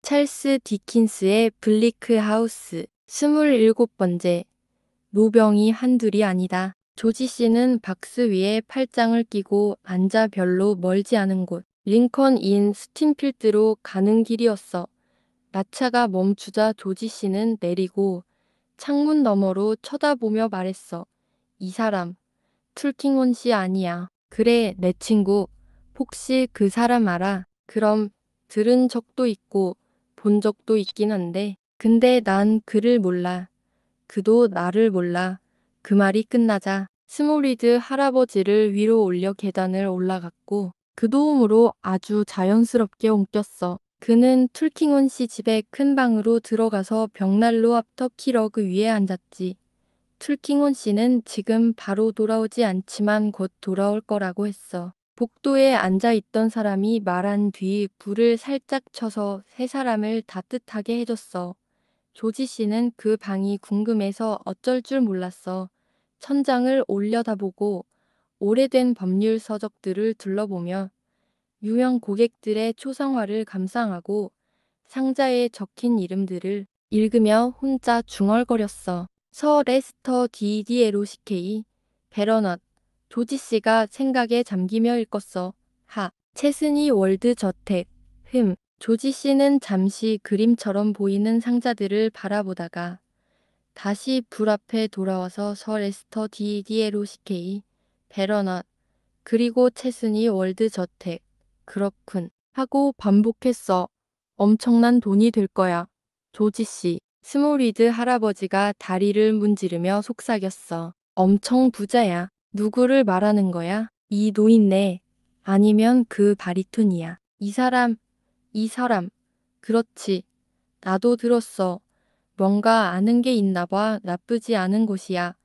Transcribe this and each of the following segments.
찰스 디킨스의 블리크 하우스 27번째. 노병이 한둘이 아니다. 조지 씨는 박스 위에 팔짱을 끼고 앉아 별로 멀지 않은 곳 링컨 인 스틴필드로 가는 길이었어. 마차가 멈추자 조지 씨는 내리고 창문 너머로 쳐다보며 말했어. 이 사람 툴킹온 씨 아니야. 그래, 내 친구. 혹시 그 사람 알아? 그럼 들은 적도 있고 본 적도 있긴 한데 근데 난 그를 몰라. 그도 나를 몰라. 그 말이 끝나자 스몰리드 할아버지를 위로 올려 계단을 올라갔고 그 도움으로 아주 자연스럽게 옮겼어. 그는 툴킹온 씨 집의 큰 방으로 들어가서 벽난로 앞 터키러그 위에 앉았지. 툴킹온 씨는 지금 바로 돌아오지 않지만 곧 돌아올 거라고 했어. 복도에 앉아있던 사람이 말한 뒤 불을 살짝 쳐서 세 사람을 따뜻하게 해줬어. 조지 씨는 그 방이 궁금해서 어쩔 줄 몰랐어. 천장을 올려다보고 오래된 법률 서적들을 둘러보며 유명 고객들의 초상화를 감상하고 상자에 적힌 이름들을 읽으며 혼자 중얼거렸어. 서 레스터 디디에로시케이, 베러넛, 조지 씨가 생각에 잠기며 읽었어. 체스니 월드 저택, 조지 씨는 잠시 그림처럼 보이는 상자들을 바라보다가 다시 불 앞에 돌아와서 서 레스터 디디에로시케이, 베러넛, 그리고 체스니 월드 저택, 그렇군 하고 반복했어. 엄청난 돈이 될 거야. 조지 씨. 스몰리드 할아버지가 다리를 문지르며 속삭였어. 엄청 부자야. 누구를 말하는 거야? 이 노인네. 아니면 그 바리톤이야. 이 사람. 그렇지. 나도 들었어. 뭔가 아는 게 있나 봐. 나쁘지 않은 곳이야.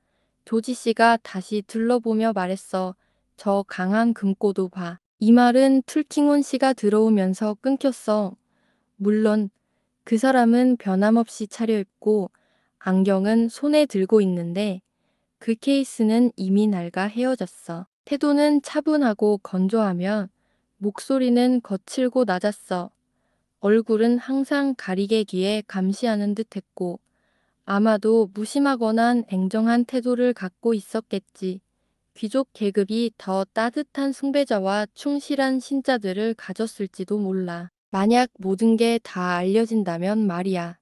조지 씨가 다시 둘러보며 말했어. 저 강한 금고도 봐. 이 말은 툴킹온 씨가 들어오면서 끊겼어. 물론 그 사람은 변함없이 차려입고 안경은 손에 들고 있는데 그 케이스는 이미 낡아 헤어졌어. 태도는 차분하고 건조하며 목소리는 거칠고 낮았어. 얼굴은 항상 가리개 뒤에 감시하는 듯 했고 아마도 무심하거나 냉정한 태도를 갖고 있었겠지. 귀족 계급이 더 따뜻한 숭배자와 충실한 신자들을 가졌을지도 몰라. 만약 모든 게 다 알려진다면 말이야.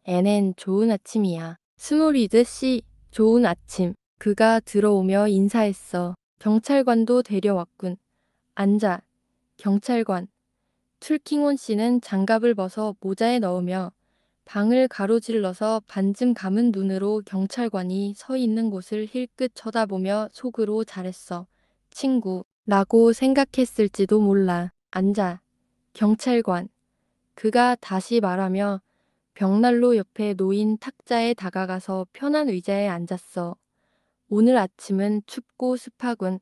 애넨 좋은 아침이야. 스몰리드 씨, 좋은 아침. 그가 들어오며 인사했어. 경찰관도 데려왔군. 앉아. 경찰관. 툴킹온 씨는 장갑을 벗어 모자에 넣으며 방을 가로질러서 반쯤 감은 눈으로 경찰관이 서 있는 곳을 힐끗 쳐다보며 속으로 잘했어. 친구, 라고 생각했을지도 몰라. 앉아. 경찰관. 그가 다시 말하며 벽난로 옆에 놓인 탁자에 다가가서 편한 의자에 앉았어. 오늘 아침은 춥고 습하군.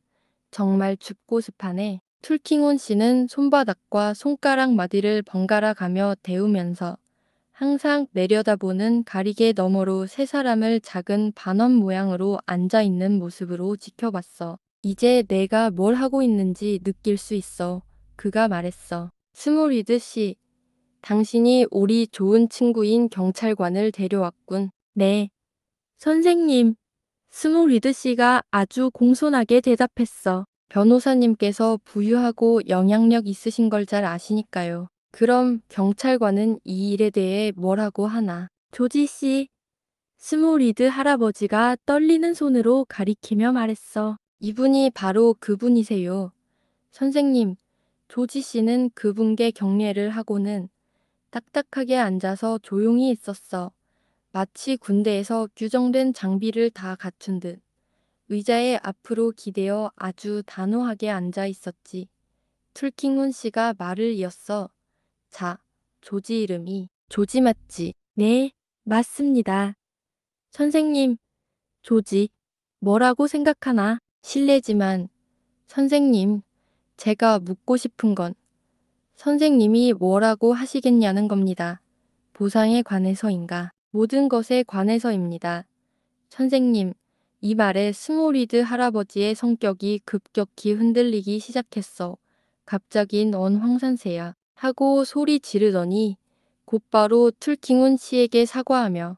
정말 춥고 습하네. 툴킹온 씨는 손바닥과 손가락 마디를 번갈아 가며 데우면서 항상 내려다보는 가리개 너머로 세 사람을 작은 반원 모양으로 앉아있는 모습으로 지켜봤어. 이제 내가 뭘 하고 있는지 느낄 수 있어. 그가 말했어. 스몰리드 씨, 당신이 우리 좋은 친구인 경찰관을 데려왔군. 네. 선생님. 스몰리드 씨가 아주 공손하게 대답했어. 변호사님께서 부유하고 영향력 있으신 걸 잘 아시니까요. 그럼 경찰관은 이 일에 대해 뭐라고 하나? 조지 씨. 스몰리드 할아버지가 떨리는 손으로 가리키며 말했어. 이분이 바로 그분이세요. 선생님, 조지 씨는 그분께 경례를 하고는 딱딱하게 앉아서 조용히 있었어. 마치 군대에서 규정된 장비를 다 갖춘 듯. 의자에 앞으로 기대어 아주 단호하게 앉아 있었지. 툴킹훈 씨가 말을 이었어. 자, 조지 이름이 조지 맞지? 네, 맞습니다. 선생님, 조지, 뭐라고 생각하나? 실례지만, 선생님, 제가 묻고 싶은 건 선생님이 뭐라고 하시겠냐는 겁니다. 보상에 관해서인가? 모든 것에 관해서입니다. 선생님, 이 말에 스몰리드 할아버지의 성격이 급격히 흔들리기 시작했어. 갑자기 넌 황산세야. 하고 소리 지르더니 곧바로 툴킹훈 씨에게 사과하며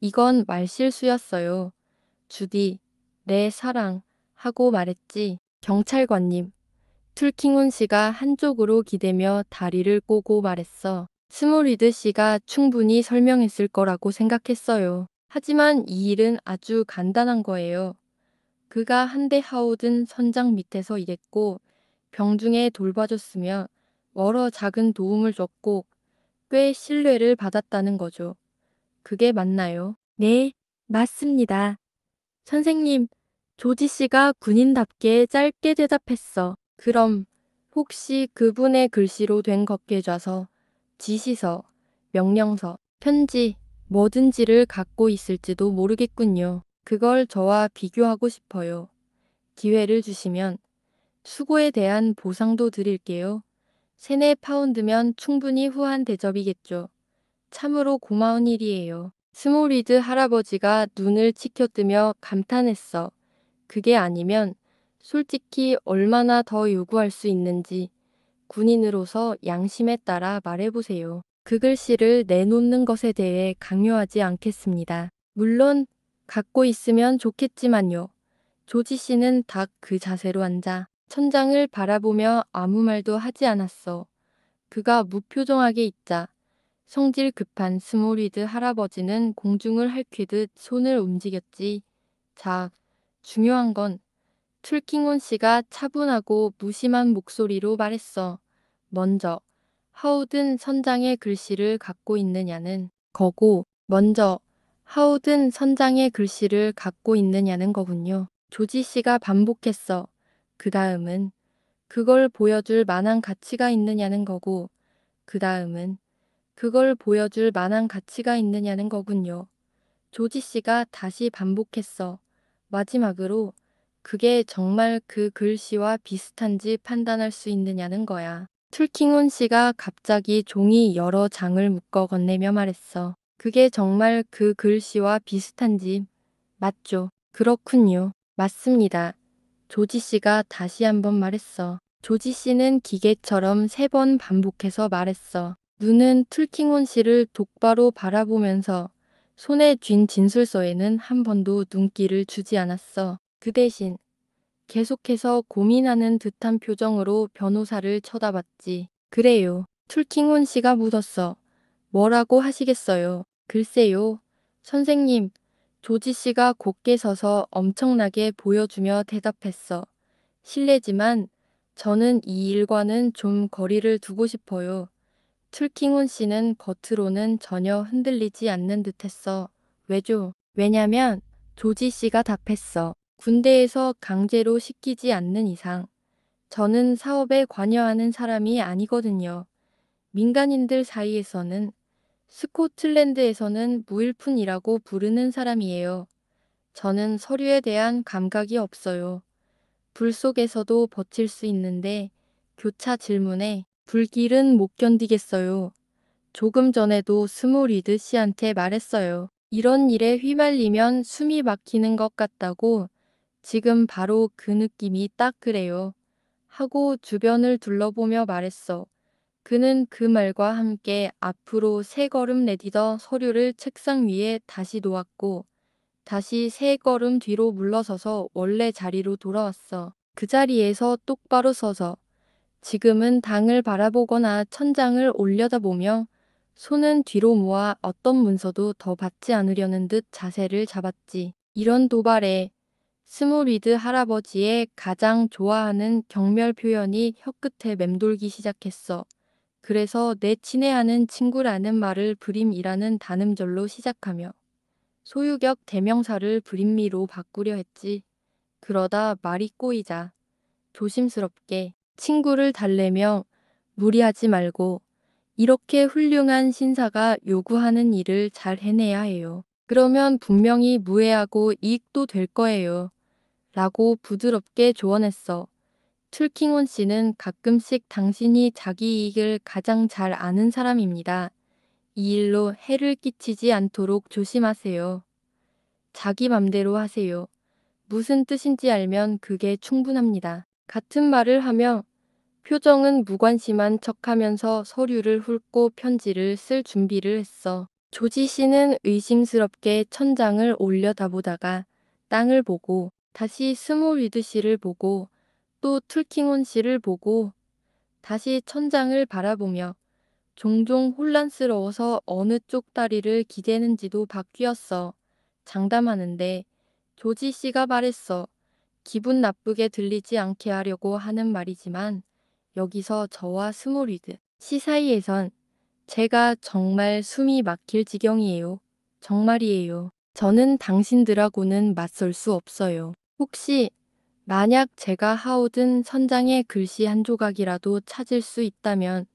이건 말실수였어요. 주디, 내 사랑 하고 말했지. 경찰관님. 툴킹훈 씨가 한쪽으로 기대며 다리를 꼬고 말했어. 스몰리드 씨가 충분히 설명했을 거라고 생각했어요. 하지만 이 일은 아주 간단한 거예요. 그가 한대 하우든 선장 밑에서 일했고 병중에 돌봐줬으며 여러 작은 도움을 줬고 꽤 신뢰를 받았다는 거죠. 그게 맞나요? 네, 맞습니다. 선생님, 조지 씨가 군인답게 짧게 대답했어. 그럼 혹시 그분의 글씨로 된 걷게좌서, 지시서, 명령서, 편지, 뭐든지를 갖고 있을지도 모르겠군요. 그걸 저와 비교하고 싶어요. 기회를 주시면 수고에 대한 보상도 드릴게요. 3~4파운드면 충분히 후한 대접이겠죠. 참으로 고마운 일이에요. 스몰리드 할아버지가 눈을 치켜뜨며 감탄했어. 그게 아니면 솔직히 얼마나 더 요구할 수 있는지 군인으로서 양심에 따라 말해보세요. 그 글씨를 내놓는 것에 대해 강요하지 않겠습니다. 물론 갖고 있으면 좋겠지만요. 조지 씨는 딱 그 자세로 앉아 천장을 바라보며 아무 말도 하지 않았어. 그가 무표정하게 있자 성질 급한 스몰리드 할아버지는 공중을 핥히듯 손을 움직였지. 자, 중요한 건 툴킹온 씨가 차분하고 무심한 목소리로 말했어. 먼저 하우든 선장의 글씨를 갖고 있느냐는 거고, 먼저 하우든 선장의 글씨를 갖고 있느냐는 거군요. 조지 씨가 반복했어. 그 다음은 그걸 보여줄 만한 가치가 있느냐는 거고, 그 다음은 그걸 보여줄 만한 가치가 있느냐는 거군요. 조지 씨가 다시 반복했어. 마지막으로 그게 정말 그 글씨와 비슷한지 판단할 수 있느냐는 거야. 툴킹온 씨가 갑자기 종이 여러 장을 묶어 건네며 말했어. 그게 정말 그 글씨와 비슷한지 맞죠? 그렇군요. 맞습니다. 조지 씨가 다시 한번 말했어. 조지 씨는 기계처럼 3번 반복해서 말했어. 눈은 툴킹온 씨를 똑바로 바라보면서 손에 쥔 진술서에는 한 번도 눈길을 주지 않았어. 그 대신 계속해서 고민하는 듯한 표정으로 변호사를 쳐다봤지. 그래요. 툴킹온 씨가 묻었어. 뭐라고 하시겠어요? 글쎄요. 선생님, 조지 씨가 곧게 서서 엄청나게 보여주며 대답했어. 실례지만 저는 이 일과는 좀 거리를 두고 싶어요. 툴킹훈 씨는 겉으로는 전혀 흔들리지 않는 듯했어. 왜죠? 왜냐면 조지 씨가 답했어. 군대에서 강제로 시키지 않는 이상 저는 사업에 관여하는 사람이 아니거든요. 민간인들 사이에서는 스코틀랜드에서는 무일푼이라고 부르는 사람이에요. 저는 서류에 대한 감각이 없어요. 불 속에서도 버틸 수 있는데 교차 질문에 불길은 못 견디겠어요. 조금 전에도 스몰리드 씨한테 말했어요. 이런 일에 휘말리면 숨이 막히는 것 같다고. 지금 바로 그 느낌이 딱 그래요. 하고 주변을 둘러보며 말했어. 그는 그 말과 함께 앞으로 3걸음 내디뎌 서류를 책상 위에 다시 놓았고 다시 3걸음 뒤로 물러서서 원래 자리로 돌아왔어. 그 자리에서 똑바로 서서 지금은 당을 바라보거나 천장을 올려다보며 손은 뒤로 모아 어떤 문서도 더 받지 않으려는 듯 자세를 잡았지. 이런 도발에 스몰리드 할아버지의 가장 좋아하는 경멸 표현이 혀끝에 맴돌기 시작했어. 그래서 내 친애하는 친구라는 말을 불임이라는 단음절로 시작하며 소유격 대명사를 불임미로 바꾸려 했지. 그러다 말이 꼬이자 조심스럽게 친구를 달래며 무리하지 말고 이렇게 훌륭한 신사가 요구하는 일을 잘 해내야 해요. 그러면 분명히 무해하고 이익도 될 거예요. 라고 부드럽게 조언했어. 툴킹온 씨는 가끔씩 당신이 자기 이익을 가장 잘 아는 사람입니다. 이 일로 해를 끼치지 않도록 조심하세요. 자기 맘대로 하세요. 무슨 뜻인지 알면 그게 충분합니다. 같은 말을 하며 표정은 무관심한 척하면서 서류를 훑고 편지를 쓸 준비를 했어. 조지 씨는 의심스럽게 천장을 올려다보다가 땅을 보고 다시 스몰리드 씨를 보고 또 툴킹온 씨를 보고 다시 천장을 바라보며 종종 혼란스러워서 어느 쪽 다리를 기대는지도 바뀌었어. 장담하는데 조지 씨가 말했어. 기분 나쁘게 들리지 않게 하려고 하는 말이지만 여기서 저와 스몰리드 씨 사이에선 제가 정말 숨이 막힐 지경이에요. 정말이에요. 저는 당신들하고는 맞설 수 없어요. 혹시 만약 제가 하우든 선장의 글씨 한 조각이라도 찾을 수 있다면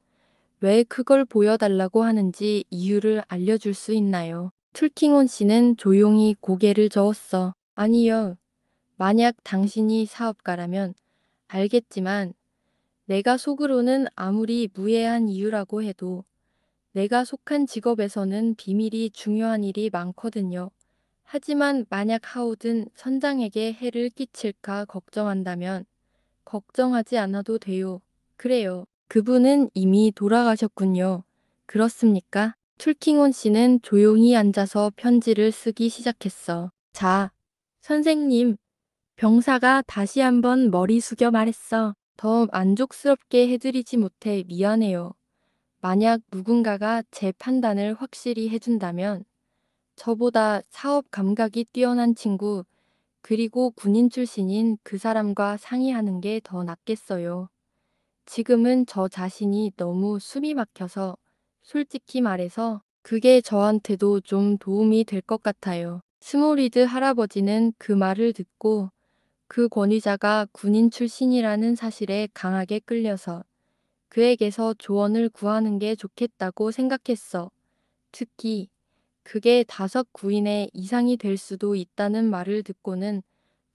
왜 그걸 보여달라고 하는지 이유를 알려줄 수 있나요? 툴킹온 씨는 조용히 고개를 저었어. 아니요. 만약 당신이 사업가라면 알겠지만 내가 속으로는 아무리 무해한 이유라고 해도 내가 속한 직업에서는 비밀이 중요한 일이 많거든요. 하지만 만약 하우든 선장에게 해를 끼칠까 걱정한다면 걱정하지 않아도 돼요. 그래요. 그분은 이미 돌아가셨군요. 그렇습니까? 툴킹온 씨는 조용히 앉아서 편지를 쓰기 시작했어. 자, 선생님, 병사가 다시 한번 머리 숙여 말했어. 더 만족스럽게 해드리지 못해 미안해요. 만약 누군가가 제 판단을 확실히 해준다면 저보다 사업 감각이 뛰어난 친구, 그리고 군인 출신인 그 사람과 상의하는 게 더 낫겠어요. 지금은 저 자신이 너무 숨이 막혀서 솔직히 말해서 그게 저한테도 좀 도움이 될 것 같아요. 스몰리드 할아버지는 그 말을 듣고 그 권위자가 군인 출신이라는 사실에 강하게 끌려서 그에게서 조언을 구하는 게 좋겠다고 생각했어. 특히 그게 다섯 구인의 이상이 될 수도 있다는 말을 듣고는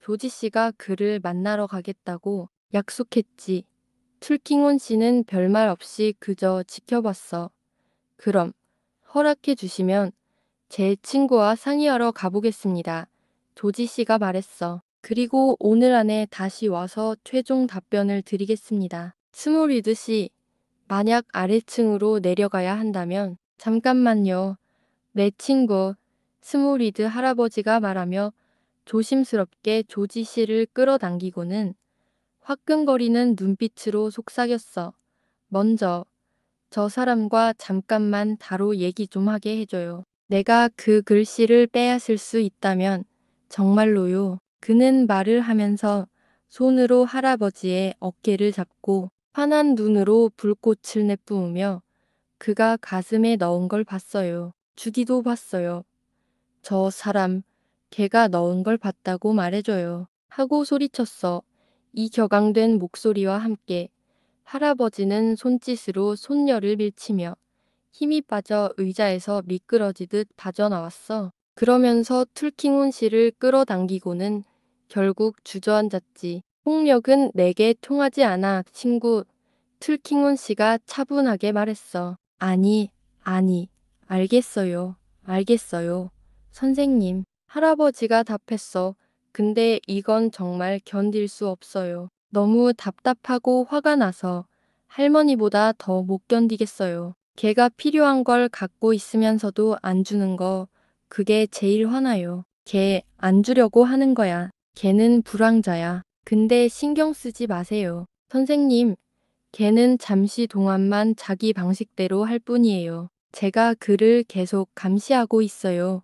조지 씨가 그를 만나러 가겠다고 약속했지. 툴킹온 씨는 별말 없이 그저 지켜봤어. 그럼 허락해 주시면 제 친구와 상의하러 가보겠습니다. 조지 씨가 말했어. 그리고 오늘 안에 다시 와서 최종 답변을 드리겠습니다. 스몰리드 씨, 만약 아래층으로 내려가야 한다면 잠깐만요. 내 친구 스몰리드 할아버지가 말하며 조심스럽게 조지 씨를 끌어당기고는 화끈거리는 눈빛으로 속삭였어. 먼저 저 사람과 잠깐만 따로 얘기 좀 하게 해줘요. 내가 그 글씨를 빼앗을 수 있다면 정말로요. 그는 말을 하면서 손으로 할아버지의 어깨를 잡고 환한 눈으로 불꽃을 내뿜으며 그가 가슴에 넣은 걸 봤어요. 주디도 봤어요. 저 사람, 걔가 넣은 걸 봤다고 말해줘요. 하고 소리쳤어. 이 격앙된 목소리와 함께 할아버지는 손짓으로 손녀를 밀치며 힘이 빠져 의자에서 미끄러지듯 빠져나왔어. 그러면서 툴킹온 씨를 끌어당기고는 결국 주저앉았지. 폭력은 내게 통하지 않아, 친구. 툴킹온 씨가 차분하게 말했어. 아니, 아니, 알겠어요. 알겠어요. 선생님, 할아버지가 답했어. 근데 이건 정말 견딜 수 없어요. 너무 답답하고 화가 나서 할머니보다 더 못 견디겠어요. 걔가 필요한 걸 갖고 있으면서도 안 주는 거, 그게 제일 화나요. 걔 안 주려고 하는 거야. 걔는 불황자야. 근데 신경 쓰지 마세요. 선생님, 걔는 잠시 동안만 자기 방식대로 할 뿐이에요. 제가 그를 계속 감시하고 있어요.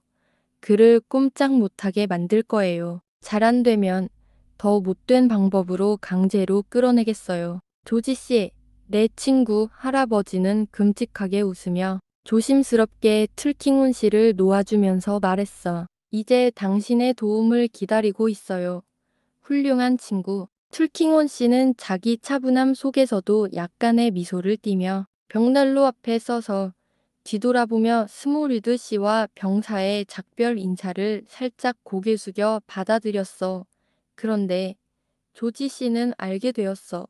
그를 꼼짝 못하게 만들 거예요. 잘 안 되면 더 못된 방법으로 강제로 끌어내겠어요. 조지 씨, 내 친구 할아버지는 끔찍하게 웃으며 조심스럽게 툴킹온 씨를 놓아주면서 말했어. 이제 당신의 도움을 기다리고 있어요. 훌륭한 친구. 툴킹온 씨는 자기 차분함 속에서도 약간의 미소를 띠며 벽난로 앞에 서서 뒤돌아보며 스몰리드 씨와 병사의 작별 인사를 살짝 고개 숙여 받아들였어. 그런데 조지 씨는 알게 되었어.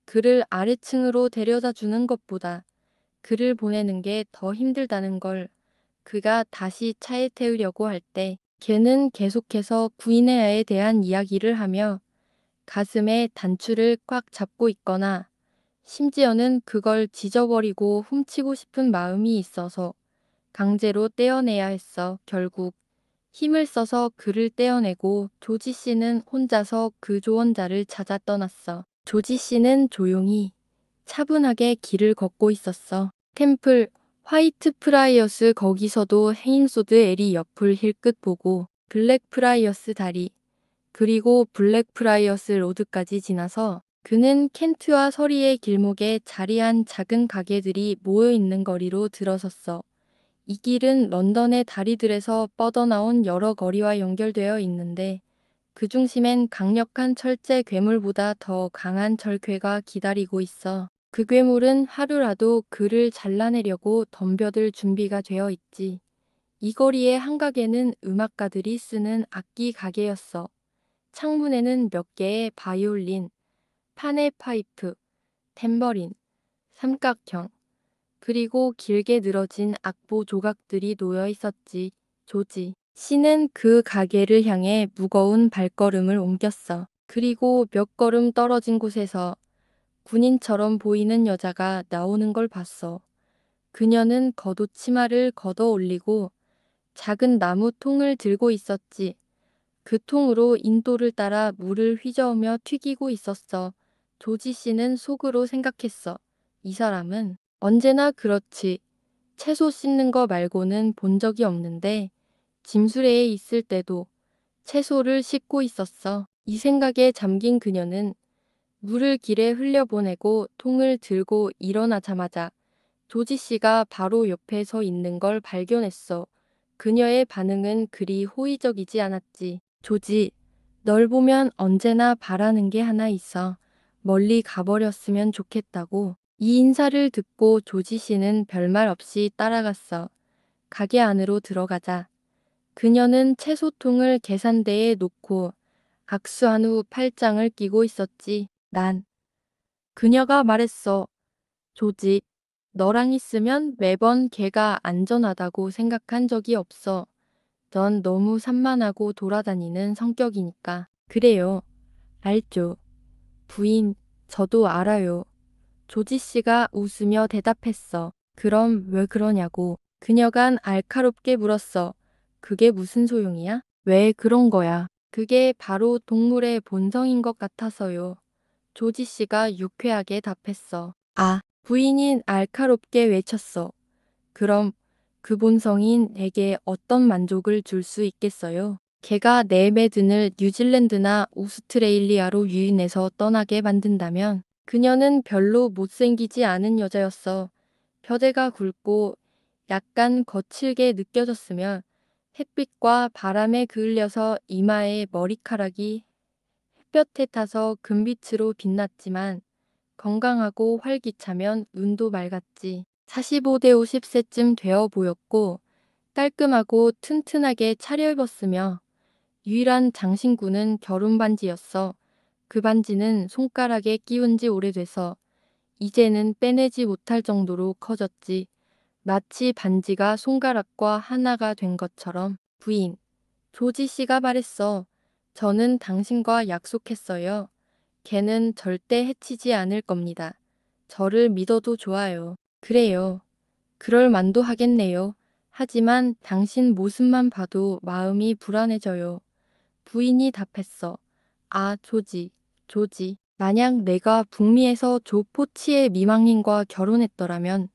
그를 아래층으로 데려다 주는 것보다 그를 보내는 게 더 힘들다는 걸. 그가 다시 차에 태우려고 할 때 걔는 계속해서 구인회에 대한 이야기를 하며 가슴에 단추를 꽉 잡고 있거나 심지어는 그걸 지져버리고 훔치고 싶은 마음이 있어서 강제로 떼어내야 했어. 결국 힘을 써서 그를 떼어내고 조지 씨는 혼자서 그 조언자를 찾아 떠났어. 조지 씨는 조용히 차분하게 길을 걷고 있었어. 템플 화이트 프라이어스 거기서도 헤인소드 엘이 옆을 힐끗 보고 블랙 프라이어스 다리 그리고 블랙 프라이어스 로드까지 지나서 그는 켄트와 서리의 길목에 자리한 작은 가게들이 모여 있는 거리로 들어섰어. 이 길은 런던의 다리들에서 뻗어나온 여러 거리와 연결되어 있는데 그 중심엔 강력한 철제 괴물보다 더 강한 절괴가 기다리고 있어. 그 괴물은 하루라도 그를 잘라내려고 덤벼들 준비가 되어 있지. 이 거리의 한가게는 음악가들이 쓰는 악기 가게였어. 창문에는 몇 개의 바이올린, 파네 파이프, 탬버린, 삼각형, 그리고 길게 늘어진 악보 조각들이 놓여 있었지. 조지 씨는 그 가게를 향해 무거운 발걸음을 옮겼어. 그리고 몇 걸음 떨어진 곳에서 군인처럼 보이는 여자가 나오는 걸 봤어. 그녀는 겉옷 치마를 걷어 올리고 작은 나무 통을 들고 있었지. 그 통으로 인도를 따라 물을 휘저으며 튀기고 있었어. 조지 씨는 속으로 생각했어. 이 사람은 언제나 그렇지. 채소 씻는 거 말고는 본 적이 없는데 짐수레에 있을 때도 채소를 씻고 있었어. 이 생각에 잠긴 그녀는 물을 길에 흘려보내고 통을 들고 일어나자마자 조지 씨가 바로 옆에 서 있는 걸 발견했어. 그녀의 반응은 그리 호의적이지 않았지. 조지, 널 보면 언제나 바라는 게 하나 있어. 멀리 가버렸으면 좋겠다고. 이 인사를 듣고 조지 씨는 별말 없이 따라갔어. 가게 안으로 들어가자 그녀는 채소통을 계산대에 놓고 악수한 후 팔짱을 끼고 있었지. 난 그녀가 말했어. 조지, 너랑 있으면 매번 걔가 안전하다고 생각한 적이 없어. 넌 너무 산만하고 돌아다니는 성격이니까. 그래요. 알죠. 부인, 저도 알아요. 조지 씨가 웃으며 대답했어. 그럼 왜 그러냐고. 그녀가 알카롭게 물었어. 그게 무슨 소용이야? 왜 그런 거야? 그게 바로 동물의 본성인 것 같아서요. 조지 씨가 유쾌하게 답했어. 아, 부인이 알카롭게 외쳤어. 그럼 그 본성인 내게 어떤 만족을 줄 수 있겠어요? 걔가 내 매든을 뉴질랜드나 오스트레일리아로 유인해서 떠나게 만든다면 그녀는 별로 못생기지 않은 여자였어. 벼대가 굵고 약간 거칠게 느껴졌으며 햇빛과 바람에 그을려서 이마에 머리카락이 햇볕에 타서 금빛으로 빛났지만 건강하고 활기차면 눈도 맑았지. 45대 50세쯤 되어 보였고 깔끔하고 튼튼하게 차려입었으며 유일한 장신구는 결혼 반지였어. 그 반지는 손가락에 끼운 지 오래돼서 이제는 빼내지 못할 정도로 커졌지. 마치 반지가 손가락과 하나가 된 것처럼. 부인, 조지 씨가 말했어. 저는 당신과 약속했어요. 걔는 절대 해치지 않을 겁니다. 저를 믿어도 좋아요. 그래요. 그럴 만도 하겠네요. 하지만 당신 모습만 봐도 마음이 불안해져요. 부인이 답했어. 아, 조지, 조지. 만약 내가 북미에서 조 포치의 미망인과 결혼했더라면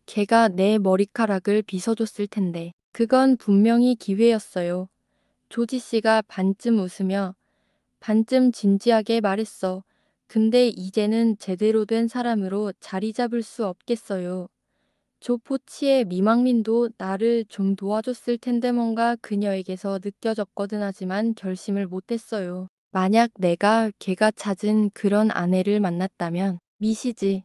걔가 내 머리카락을 빗어줬을 텐데. 그건 분명히 기회였어요. 조지 씨가 반쯤 웃으며 반쯤 진지하게 말했어. 근데 이제는 제대로 된 사람으로 자리 잡을 수 없겠어요. 조 포치의 미망민도 나를 좀 도와줬을 텐데 뭔가 그녀에게서 느껴졌거든 하지만 결심을 못했어요. 만약 내가 걔가 찾은 그런 아내를 만났다면 미시지.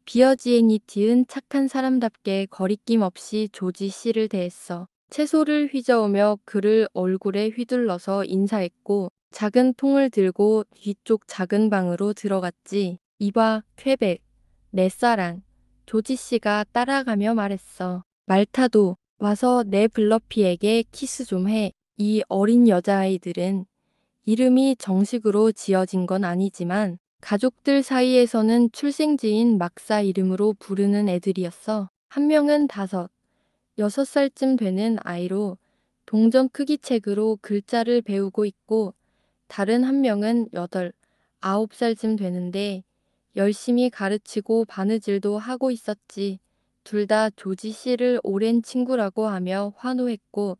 비어지애니티은 착한 사람답게 거리낌 없이 조지 씨를 대했어. 채소를 휘저으며 그를 얼굴에 휘둘러서 인사했고 작은 통을 들고 뒤쪽 작은 방으로 들어갔지. 이봐, 쾌백, 내 사랑. 조지 씨가 따라가며 말했어. 말타도 와서 내 블러피에게 키스 좀 해. 이 어린 여자아이들은 이름이 정식으로 지어진 건 아니지만 가족들 사이에서는 출생지인 막사 이름으로 부르는 애들이었어. 한 명은 5, 6살쯤 되는 아이로 동전 크기 책으로 글자를 배우고 있고 다른 한 명은 8, 9살쯤 되는데 열심히 가르치고 바느질도 하고 있었지. 둘 다 조지 씨를 오랜 친구라고 하며 환호했고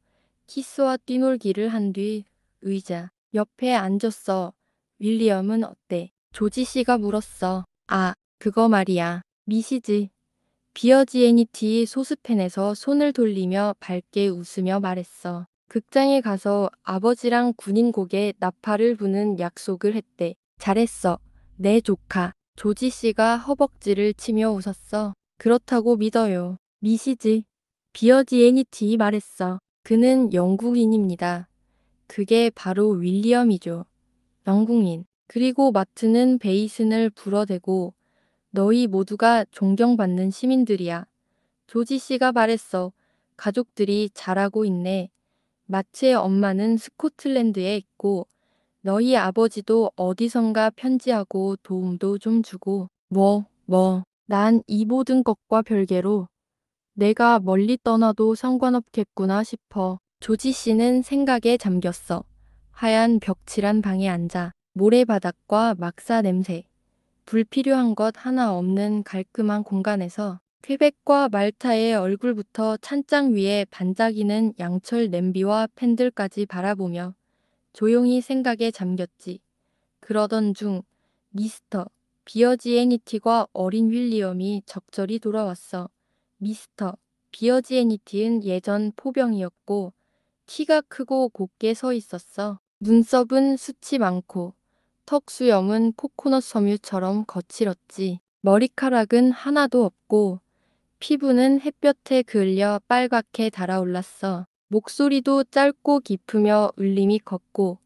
키스와 뛰놀기를 한 뒤 의자 옆에 앉았어. 윌리엄은 어때? 조지 씨가 물었어. 아, 그거 말이야. 미시즈. 비어지애니티 소스팬에서 손을 돌리며 밝게 웃으며 말했어. 극장에 가서 아버지랑 군인곡에 나팔을 부는 약속을 했대. 잘했어. 내 조카. 조지 씨가 허벅지를 치며 웃었어. 그렇다고 믿어요. 미시즈. 비어지애니티 말했어. 그는 영국인입니다. 그게 바로 윌리엄이죠. 영국인. 그리고 마트는 베이슨을 불어대고 너희 모두가 존경받는 시민들이야. 조지 씨가 말했어. 가족들이 잘하고 있네. 마츠의 엄마는 스코틀랜드에 있고 너희 아버지도 어디선가 편지하고 도움도 좀 주고 난 이 모든 것과 별개로 내가 멀리 떠나도 상관없겠구나 싶어. 조지 씨는 생각에 잠겼어. 하얀 벽칠한 방에 앉아 모래바닥과 막사 냄새, 불필요한 것 하나 없는 깔끔한 공간에서 퀘벡과 말타의 얼굴부터 찬장 위에 반짝이는 양철 냄비와 팬들까지 바라보며 조용히 생각에 잠겼지. 그러던 중 미스터 비어지애니티와 어린 윌리엄이 적절히 돌아왔어. 미스터 비어지애니티는 예전 포병이었고 키가 크고 곱게 서 있었어. 눈썹은 숱이 많고 턱 수염은 코코넛 섬유처럼 거칠었지. 머리카락은 하나도 없고 피부는 햇볕에 그을려 빨갛게 달아올랐어. 목소리도 짧고 깊으며 울림이 컸고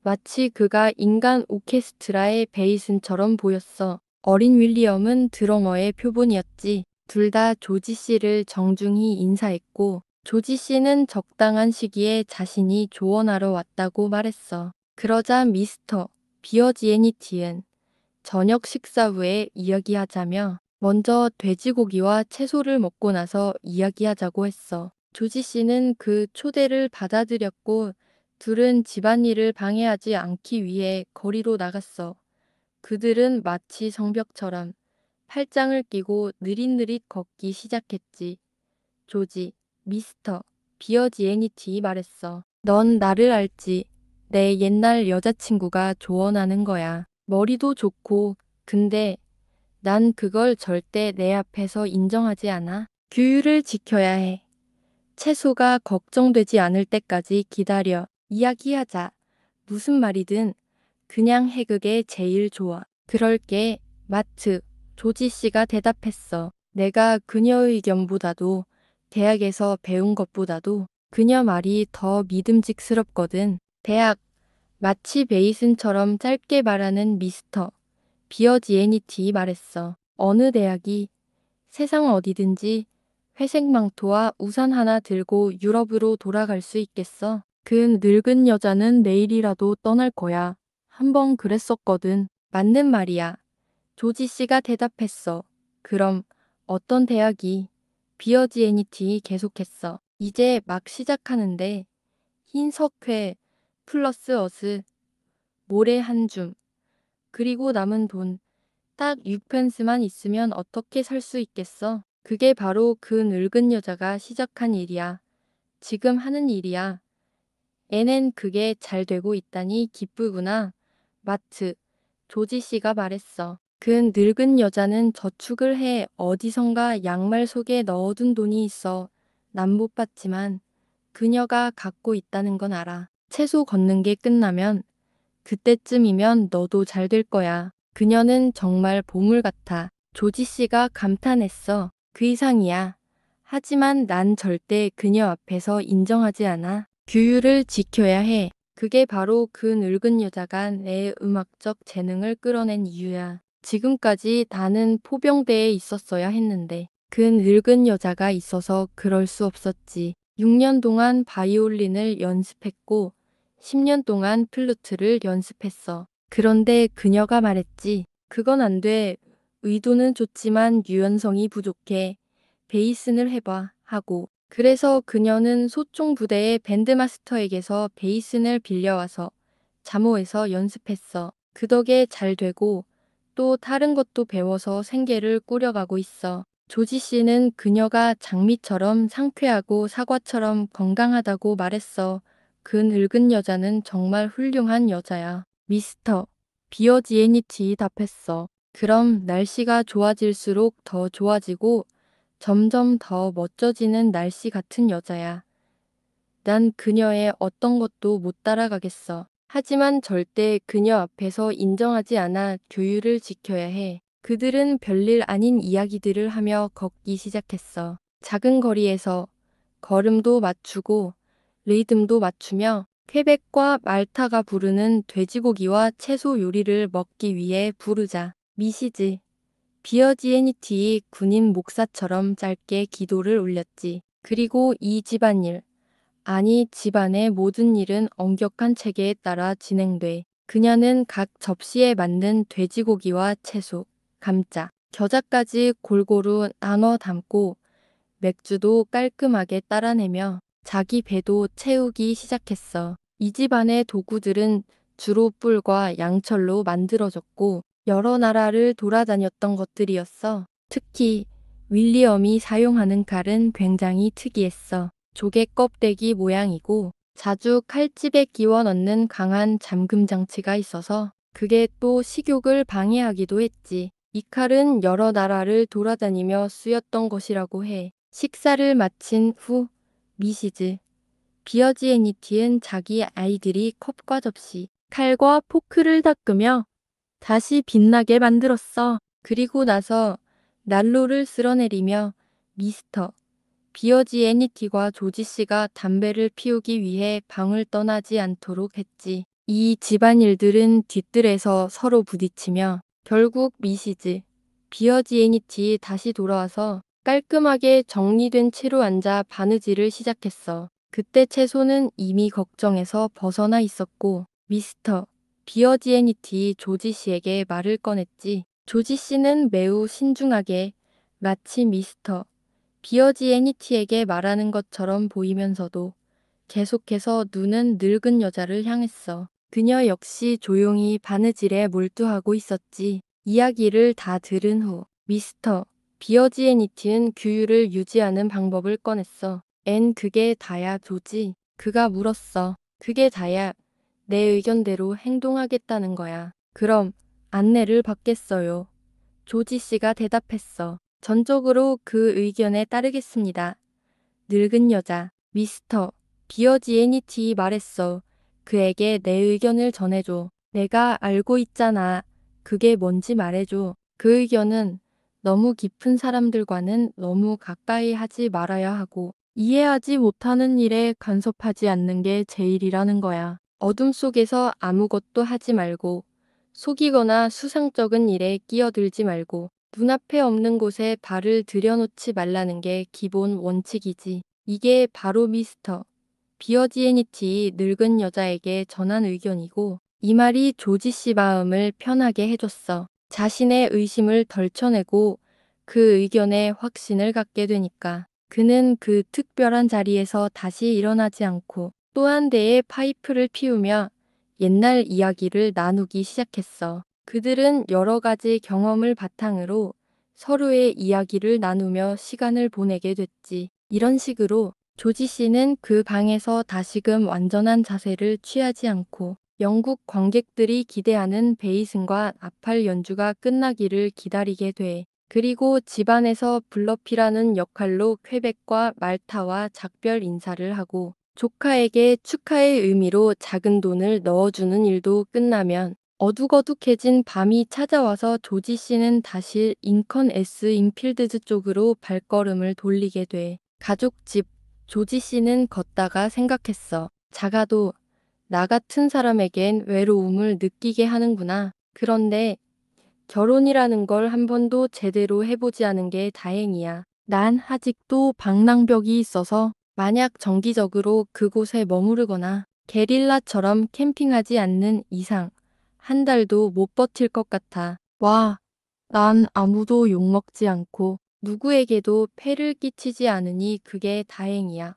마치 그가 인간 오케스트라의 베이슨처럼 보였어. 어린 윌리엄은 드러머의 표본이었지. 둘 다 조지 씨를 정중히 인사했고 조지 씨는 적당한 시기에 자신이 조언하러 왔다고 말했어. 그러자 미스터 비어지애니티은 저녁 식사 후에 이야기하자며 먼저 돼지고기와 채소를 먹고 나서 이야기하자고 했어. 조지 씨는 그 초대를 받아들였고 둘은 집안일을 방해하지 않기 위해 거리로 나갔어. 그들은 마치 성벽처럼 팔짱을 끼고 느릿느릿 걷기 시작했지. 조지, 미스터, 비어지애니티 말했어. 넌 나를 알지? 내 옛날 여자친구가 조언하는 거야. 머리도 좋고, 근데 난 그걸 절대 내 앞에서 인정하지 않아. 규율을 지켜야 해. 채소가 걱정되지 않을 때까지 기다려. 이야기하자. 무슨 말이든 그냥 해 그게 제일 좋아. 그럴게. 마트. 조지 씨가 대답했어. 내가 그녀의 의견보다도 대학에서 배운 것보다도 그녀 말이 더 믿음직스럽거든. 대학. 마치 베이슨처럼 짧게 말하는 미스터 비어지애니티 말했어. 어느 대학이 세상 어디든지 회색 망토와 우산 하나 들고 유럽으로 돌아갈 수 있겠어? 그 늙은 여자는 내일이라도 떠날 거야. 한 번 그랬었거든. 맞는 말이야. 조지 씨가 대답했어. 그럼 어떤 대학이? 비어지애니티 계속했어. 이제 막 시작하는데 흰 석회 플러스 어스 모래 한 줌 그리고 남은 돈 딱 6펜스만 있으면 어떻게 살 수 있겠어? 그게 바로 그 늙은 여자가 시작한 일이야. 지금 하는 일이야. 애는 그게 잘 되고 있다니 기쁘구나. 마트. 조지 씨가 말했어. 그 늙은 여자는 저축을 해 어디선가 양말 속에 넣어둔 돈이 있어. 난 못 봤지만 그녀가 갖고 있다는 건 알아. 채소 걷는 게 끝나면 그때쯤이면 너도 잘 될 거야. 그녀는 정말 보물 같아. 조지 씨가 감탄했어. 그 이상이야. 하지만 난 절대 그녀 앞에서 인정하지 않아. 규율을 지켜야 해. 그게 바로 그 늙은 여자가 내 음악적 재능을 끌어낸 이유야. 지금까지 나는 포병대에 있었어야 했는데 그 늙은 여자가 있어서 그럴 수 없었지. 6년 동안 바이올린을 연습했고 10년 동안 플루트를 연습했어. 그런데 그녀가 말했지. 그건 안 돼. 의도는 좋지만 유연성이 부족해. 베이슨을 해봐. 하고. 그래서 그녀는 소총 부대의 밴드마스터에게서 베이슨을 빌려와서 잠호에서 연습했어. 그 덕에 잘 되고 또 다른 것도 배워서 생계를 꾸려가고 있어. 조지 씨는 그녀가 장미처럼 상쾌하고 사과처럼 건강하다고 말했어. 그 늙은 여자는 정말 훌륭한 여자야. 미스터 비어지애니티 답했어. 그럼 날씨가 좋아질수록 더 좋아지고 점점 더 멋져지는 날씨 같은 여자야. 난 그녀의 어떤 것도 못 따라가겠어. 하지만 절대 그녀 앞에서 인정하지 않아 교율을 지켜야 해. 그들은 별일 아닌 이야기들을 하며 걷기 시작했어. 작은 거리에서 걸음도 맞추고 리듬도 맞추며 퀘벡과 말타가 부르는 돼지고기와 채소 요리를 먹기 위해 부르자. 미시즈 비어지애니티 군인 목사처럼 짧게 기도를 올렸지. 그리고 이 집안일, 아니 집안의 모든 일은 엄격한 체계에 따라 진행돼. 그녀는 각 접시에 맞는 돼지고기와 채소, 감자, 겨자까지 골고루 나눠 담고 맥주도 깔끔하게 따라내며 자기 배도 채우기 시작했어. 이 집안의 도구들은 주로 뿔과 양철로 만들어졌고 여러 나라를 돌아다녔던 것들이었어. 특히 윌리엄이 사용하는 칼은 굉장히 특이했어. 조개 껍데기 모양이고 자주 칼집에 끼워 넣는 강한 잠금 장치가 있어서 그게 또 식욕을 방해하기도 했지. 이 칼은 여러 나라를 돌아다니며 쓰였던 것이라고 해. 식사를 마친 후 미시즈 비어지애니티는 자기 아이들이 컵과 접시, 칼과 포크를 닦으며 다시 빛나게 만들었어. 그리고 나서 난로를 쓸어내리며 미스터 비어지애니티와 조지 씨가 담배를 피우기 위해 방을 떠나지 않도록 했지. 이 집안일들은 뒤뜰에서 서로 부딪히며 결국 미시즈 비어지애니티 다시 돌아와서 깔끔하게 정리된 채로 앉아 바느질을 시작했어. 그때 채소는 이미 걱정에서 벗어나 있었고 미스터 비어지애니티 조지 씨에게 말을 꺼냈지. 조지 씨는 매우 신중하게 마치 미스터 비어지애니티에게 말하는 것처럼 보이면서도 계속해서 눈은 늙은 여자를 향했어. 그녀 역시 조용히 바느질에 몰두하고 있었지. 이야기를 다 들은 후 미스터 비어지애니티는 규율을 유지하는 방법을 꺼냈어. 그게 다야 조지. 그가 물었어. 그게 다야. 내 의견대로 행동하겠다는 거야. 그럼 안내를 받겠어요. 조지 씨가 대답했어. 전적으로 그 의견에 따르겠습니다. 늙은 여자, 미스터 비어지애니티 말했어. 그에게 내 의견을 전해줘. 내가 알고 있잖아. 그게 뭔지 말해줘. 그 의견은 너무 깊은 사람들과는 너무 가까이 하지 말아야 하고 이해하지 못하는 일에 간섭하지 않는 게 제일이라는 거야. 어둠 속에서 아무것도 하지 말고 속이거나 수상쩍은 일에 끼어들지 말고 눈앞에 없는 곳에 발을 들여놓지 말라는 게 기본 원칙이지. 이게 바로 미스터 비어지애니티 늙은 여자에게 전한 의견이고 이 말이 조지 씨 마음을 편하게 해줬어. 자신의 의심을 덜쳐내고 그 의견에 확신을 갖게 되니까 그는 그 특별한 자리에서 다시 일어나지 않고 또 한 대의 파이프를 피우며 옛날 이야기를 나누기 시작했어. 그들은 여러 가지 경험을 바탕으로 서로의 이야기를 나누며 시간을 보내게 됐지. 이런 식으로 조지 씨는 그 방에서 다시금 완전한 자세를 취하지 않고 영국 관객들이 기대하는 베이슨과 나팔 연주가 끝나기를 기다리게 돼. 그리고 집안에서 블러피라는 역할로 퀘벡과 말타와 작별 인사를 하고 조카에게 축하의 의미로 작은 돈을 넣어주는 일도 끝나면 어둑어둑해진 밤이 찾아와서 조지 씨는 다시 링컨 S 인필드즈 쪽으로 발걸음을 돌리게 돼. 가족집 조지 씨는 걷다가 생각했어. 작아도 나 같은 사람에겐 외로움을 느끼게 하는구나. 그런데 결혼이라는 걸 한 번도 제대로 해보지 않은 게 다행이야. 난 아직도 방랑벽이 있어서 만약 정기적으로 그곳에 머무르거나 게릴라처럼 캠핑하지 않는 이상 한 달도 못 버틸 것 같아. 와, 난 아무도 욕먹지 않고 누구에게도 폐를 끼치지 않으니 그게 다행이야.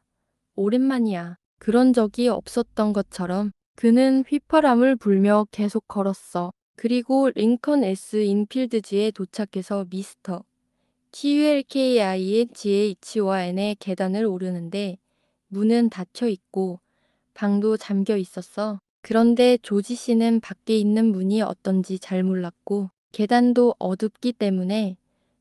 오랜만이야. 그런 적이 없었던 것처럼 그는 휘파람을 불며 계속 걸었어. 그리고 링컨 S 인필드지에 도착해서 미스터 QLKINGH와N의 계단을 오르는데 문은 닫혀 있고 방도 잠겨 있었어. 그런데 조지 씨는 밖에 있는 문이 어떤지 잘 몰랐고 계단도 어둡기 때문에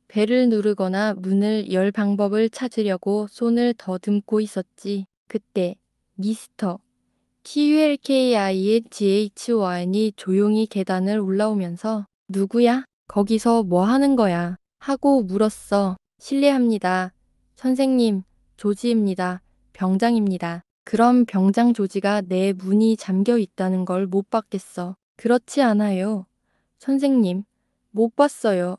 벨을 누르거나 문을 열 방법을 찾으려고 손을 더듬고 있었지. 그때 미스터 QLKINGHYN이 조용히 계단을 올라오면서 누구야? 거기서 뭐 하는 거야? 하고 물었어. 실례합니다. 선생님, 조지입니다. 병장입니다. 그럼 병장 조지가 내 문이 잠겨 있다는 걸 못 봤겠어. 그렇지 않아요. 선생님, 못 봤어요.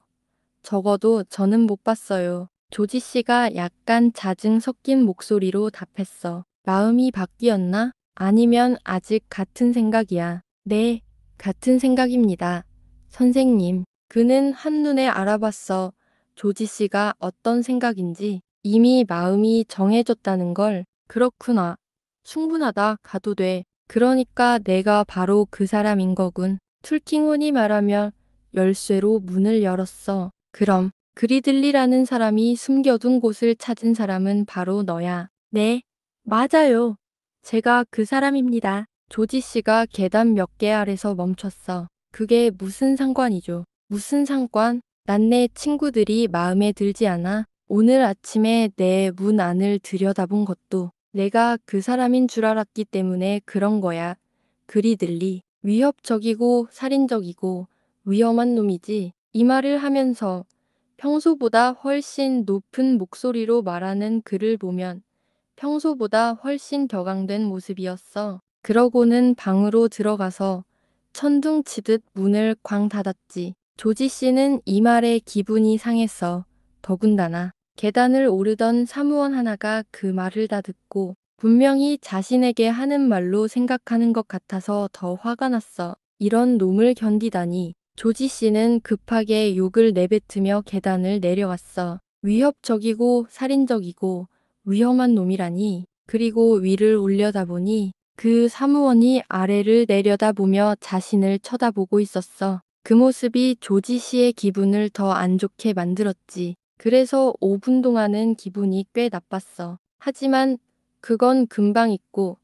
적어도 저는 못 봤어요. 조지 씨가 약간 자증 섞인 목소리로 답했어. 마음이 바뀌었나? 아니면 아직 같은 생각이야. 네, 같은 생각입니다. 선생님, 그는 한눈에 알아봤어. 조지 씨가 어떤 생각인지 이미 마음이 정해졌다는 걸. 그렇구나. 충분하다. 가도 돼. 그러니까 내가 바로 그 사람인 거군. 툴킹혼이 말하며 열쇠로 문을 열었어. 그럼 그리들리라는 사람이 숨겨둔 곳을 찾은 사람은 바로 너야. 네, 맞아요. 제가 그 사람입니다. 조지 씨가 계단 몇 개 아래서 멈췄어. 그게 무슨 상관이죠? 무슨 상관? 난 내 친구들이 마음에 들지 않아. 오늘 아침에 내 문 안을 들여다본 것도 내가 그 사람인 줄 알았기 때문에 그런 거야. 그리들리. 위협적이고 살인적이고 위험한 놈이지. 이 말을 하면서 평소보다 훨씬 높은 목소리로 말하는 그를 보면 평소보다 훨씬 격앙된 모습이었어. 그러고는 방으로 들어가서 천둥치듯 문을 쾅 닫았지. 조지 씨는 이 말에 기분이 상했어. 더군다나 계단을 오르던 사무원 하나가 그 말을 다 듣고 분명히 자신에게 하는 말로 생각하는 것 같아서 더 화가 났어. 이런 놈을 견디다니. 조지 씨는 급하게 욕을 내뱉으며 계단을 내려왔어. 위협적이고 살인적이고 위험한 놈이라니. 그리고 위를 올려다보니 그 사무원이 아래를 내려다보며 자신을 쳐다보고 있었어. 그 모습이 조지 씨의 기분을 더 안 좋게 만들었지. 그래서 5분 동안은 기분이 꽤 나빴어. 하지만 그건 금방 잊고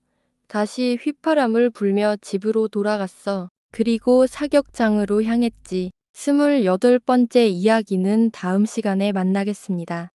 다시 휘파람을 불며 집으로 돌아갔어. 그리고 사격장으로 향했지. 28번째 이야기는 다음 시간에 만나겠습니다.